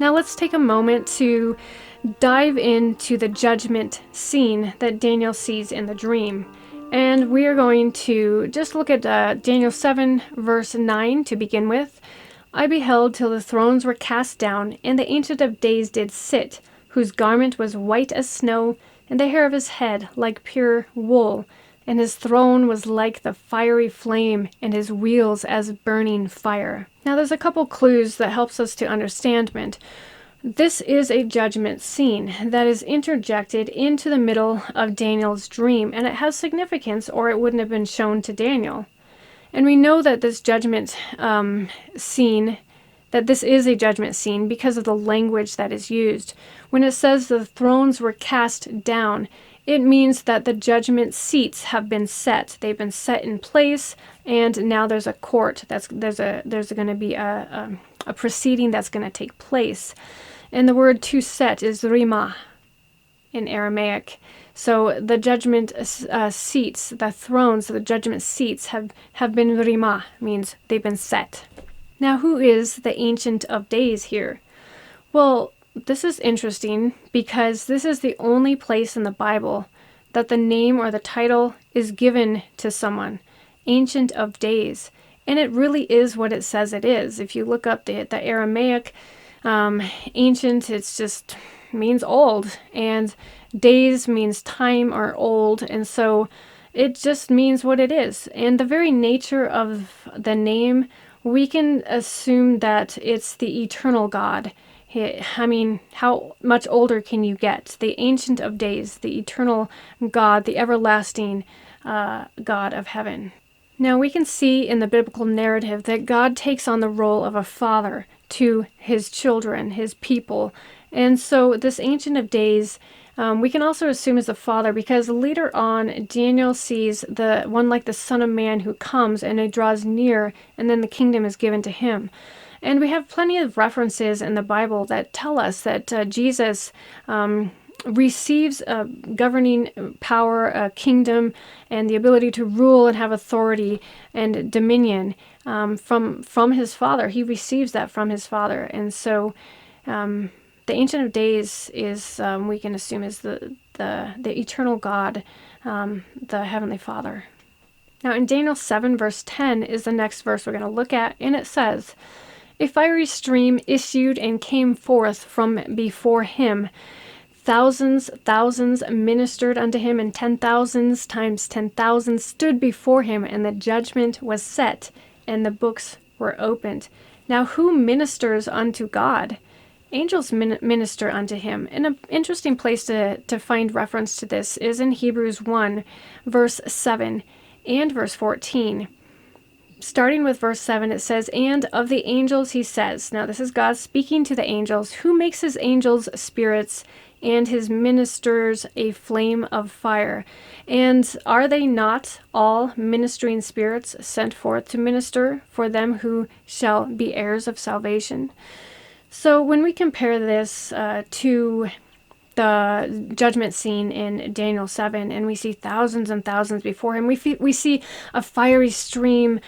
Now let's take a moment to dive into the judgment scene that Daniel sees in the dream. And we are going to just look at Daniel 7 verse 9 to begin with. I beheld till the thrones were cast down, and the Ancient of Days did sit, whose garment was white as snow, and the hair of his head like pure wool, and his throne was like the fiery flame, and his wheels as burning fire. Now there's a couple clues that helps us to understandment. This is a judgment scene that is interjected into the middle of Daniel's dream, and it has significance, or it wouldn't have been shown to Daniel. And we know that this judgment scene, that this is a judgment scene because of the language that is used. When it says the thrones were cast down, it means that the judgment seats have been set. They've been set in place, and now there's a court. There's going to be a proceeding that's going to take place. And the word to set is rima in Aramaic. So the judgment seats, the thrones, the judgment seats have been rima, means they've been set. Now, who is the Ancient of Days here? Well, this is interesting because this is the only place in the Bible that the name or the title is given to someone, Ancient of Days. And it really is what it says it is. If you look up the Aramaic, ancient, it's just means old, and days means time or old, and so it just means what it is. And the very nature of the name, we can assume that it's the eternal God. I mean, how much older can you get? The Ancient of Days, the eternal God, the everlasting God of heaven. Now we can see in the biblical narrative that God takes on the role of a father to his children, his people. And so this Ancient of Days, we can also assume is the Father, because later on Daniel sees the one like the Son of Man who comes and he draws near, and then the kingdom is given to him. And we have plenty of references in the Bible that tell us that Jesus receives a governing power, a kingdom, and the ability to rule and have authority and dominion from his Father. He receives that from his Father. And so the Ancient of Days is, we can assume, is the eternal God, the Heavenly Father. Now in Daniel 7 verse 10 is the next verse we're going to look at, and it says, "A fiery stream issued and came forth from before him. Thousands ministered unto him, and 10,000 times 10,000 stood before him, and the judgment was set, and the books were opened." Now who ministers unto God? Angels minister unto him. And an interesting place to find reference to this is in Hebrews 1, verse 7 and verse 14. Starting with verse 7, it says, "And of the angels he says," now this is God speaking to the angels, "who makes his angels spirits and his ministers a flame of fire. And are they not all ministering spirits sent forth to minister for them who shall be heirs of salvation?" So when we compare this to the judgment scene in Daniel 7, and we see thousands and thousands before him, we see a fiery stream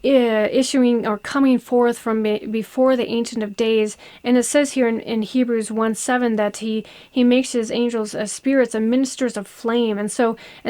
issuing or coming forth from before the Ancient of Days. And it says here in Hebrews 1:7 that he makes his angels spirits and ministers of flame. And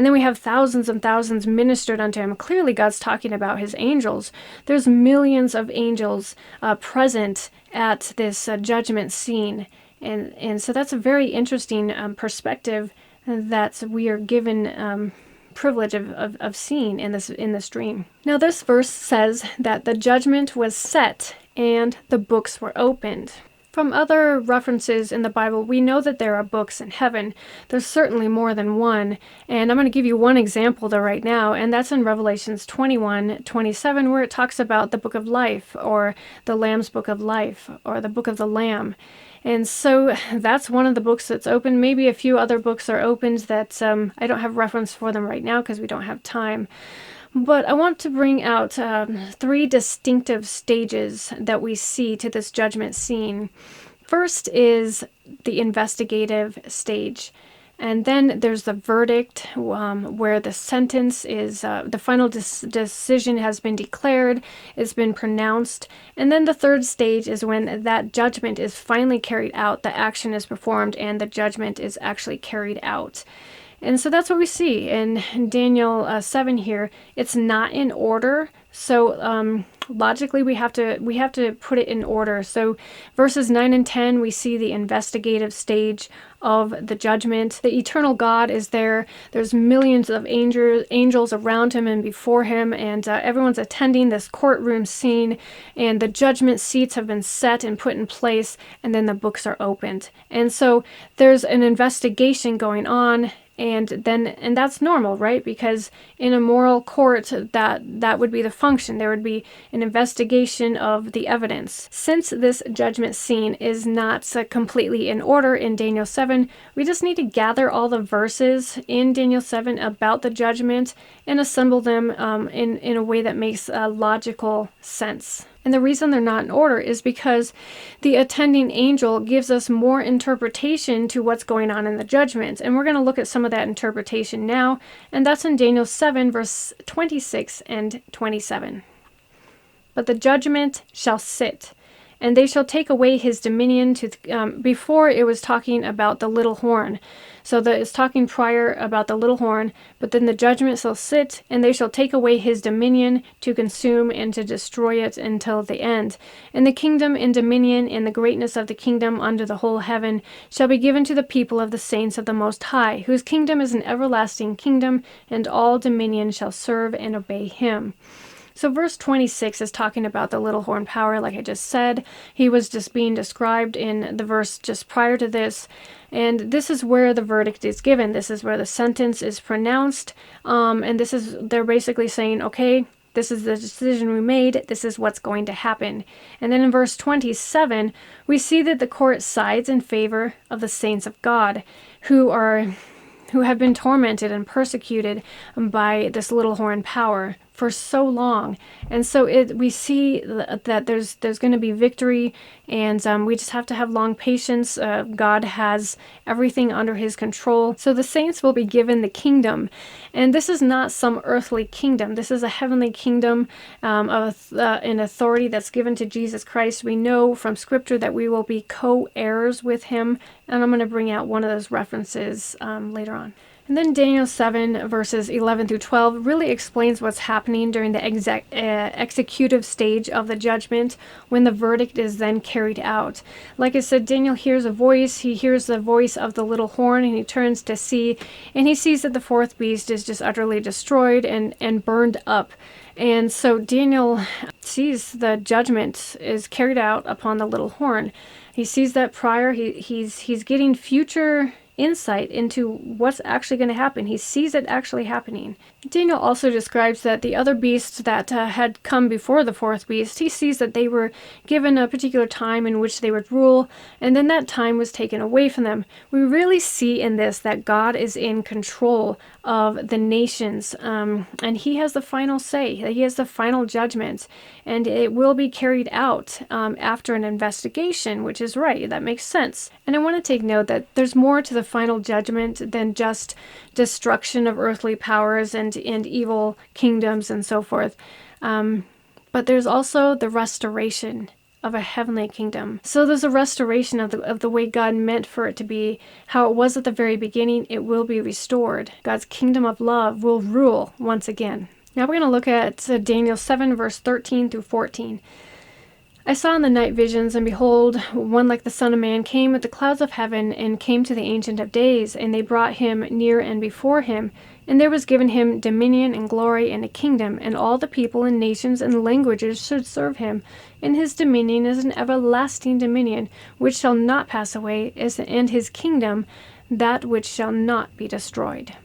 then we have thousands and thousands ministered unto him. Clearly God's talking about his angels. There's millions of angels present at this judgment scene. And so that's a very interesting perspective that we are given privilege of seeing in this dream. Now this verse says that the judgment was set and the books were opened. From other references in the Bible, we know that there are books in heaven. There's certainly more than one, and I'm going to give you one example though right now, and that's in Revelations 21:27, where it talks about the book of life, or the Lamb's book of life, or the book of the Lamb. And so that's one of the books that's open. Maybe a few other books are opened that I don't have reference for them right now because we don't have time. But I want to bring out 3 distinctive stages that we see to this judgment scene. First is the investigative stage. And then there's the verdict, where the sentence is, the final decision has been declared, it's been pronounced. And then the third stage is when that judgment is finally carried out, the action is performed, and the judgment is actually carried out. And so that's what we see in Daniel 7 here. It's not in order, so logically we have to put it in order. So verses 9 and 10, we see the investigative stage of the judgment. The eternal God is there. There's millions of angels around him and before him, and everyone's attending this courtroom scene, and the judgment seats have been set and put in place, and then the books are opened. And so there's an investigation going on. And that's normal, right? Because in a moral court, that would be the function. There would be an investigation of the evidence. Since this judgment scene is not completely in order in Daniel 7, we just need to gather all the verses in Daniel 7 about the judgment and assemble them in a way that makes logical sense. And the reason they're not in order is because the attending angel gives us more interpretation to what's going on in the judgment. And we're going to look at some of that interpretation now. And that's in Daniel 7, verse 26 and 27. But the judgment shall sit, and they shall take away his dominion before it was talking about the little horn. So it's talking prior about the little horn, but then the judgment shall sit, and they shall take away his dominion to consume and to destroy it until the end. And the kingdom and dominion and the greatness of the kingdom under the whole heaven shall be given to the people of the saints of the Most High, whose kingdom is an everlasting kingdom, and all dominion shall serve and obey him. So verse 26 is talking about the little horn power, like I just said. He was just being described in the verse just prior to this. And this is where the verdict is given. This is where the sentence is pronounced. And they're basically saying, okay, this is the decision we made. This is what's going to happen. And then in verse 27, we see that the court sides in favor of the saints of God who have been tormented and persecuted by this little horn power for so long. And so we see that there's going to be victory, and we just have to have long patience. God has everything under his control. So the saints will be given the kingdom. And this is not some earthly kingdom. This is a heavenly kingdom of an authority that's given to Jesus Christ. We know from Scripture that we will be co-heirs with him. And I'm going to bring out one of those references later on. And then Daniel 7, verses 11 through 12 really explains what's happening during the executive stage of the judgment when the verdict is then carried out. Like I said, Daniel hears a voice. He hears the voice of the little horn, and he turns to see, and he sees that the fourth beast is just utterly destroyed and burned up. And so Daniel sees the judgment is carried out upon the little horn. He sees that prior. He's getting future insight into what's actually going to happen. He sees it actually happening. Daniel also describes that the other beasts that had come before the fourth beast, he sees that they were given a particular time in which they would rule, and then that time was taken away from them. We really see in this that God is in control of the nations, and he has the final say. He has the final judgment, and it will be carried out after an investigation, which is right. That makes sense. And I want to take note that there's more to the final judgment than just destruction of earthly powers and evil kingdoms and so forth. But there's also the restoration of a heavenly kingdom. So there's a restoration of the way God meant for it to be, how it was at the very beginning. It will be restored. God's kingdom of love will rule once again. Now we're going to look at Daniel 7, verse 13 through 14. I saw in the night visions, and behold, one like the Son of Man came with the clouds of heaven, and came to the Ancient of Days, and they brought him near and before him. And there was given him dominion and glory and a kingdom, and all the people and nations and languages should serve him. And his dominion is an everlasting dominion, which shall not pass away, and his kingdom that which shall not be destroyed.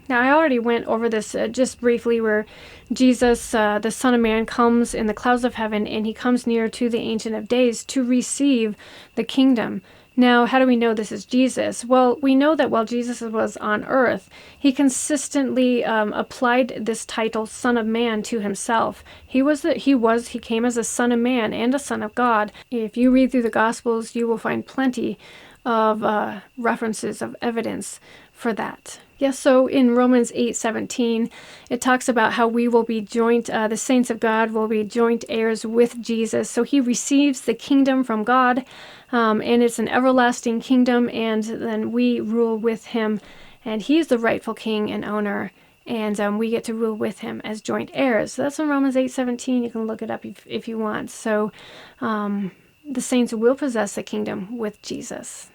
Now, I already went over this just briefly, where Jesus, the Son of Man, comes in the clouds of heaven, and he comes near to the Ancient of Days to receive the kingdom. Now, how do we know this is Jesus? Well, we know that while Jesus was on earth, he consistently applied this title, Son of Man, to himself. He came as a Son of Man and a Son of God. If you read through the Gospels, you will find plenty of references of evidence for that. Yes, so in Romans 8:17, it talks about how we will be joint, the saints of God will be joint heirs with Jesus. So he receives the kingdom from God, and it's an everlasting kingdom, and then we rule with him, and he's the rightful king and owner, and we get to rule with him as joint heirs. So that's in Romans 8:17. You can look it up if you want. So the saints will possess the kingdom with Jesus.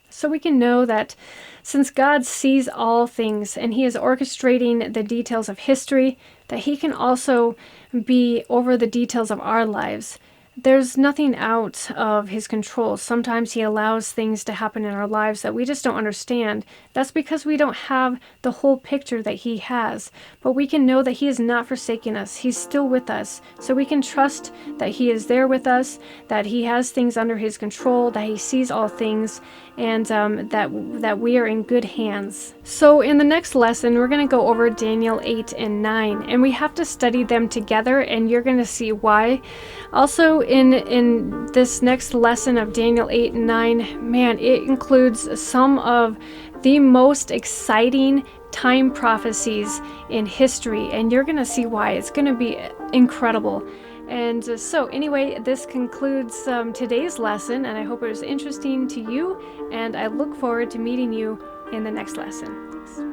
So we can know that since God sees all things and he is orchestrating the details of history, that he can also be over the details of our lives. There's nothing out of his control. Sometimes he allows things to happen in our lives that we just don't understand. That's because we don't have the whole picture that he has. But we can know that he has not forsaken us. He's still with us. So we can trust that he is there with us, that he has things under his control, that he sees all things, and that we are in good hands. So in the next lesson, we're going to go over Daniel 8 and 9, and we have to study them together, and you're going to see why. Also, in this next lesson of Daniel 8 and 9, man, it includes some of the most exciting time prophecies in history, and you're going to see why. It's going to be incredible. And so anyway, this concludes today's lesson, and I hope it was interesting to you, and I look forward to meeting you in the next lesson. Thanks.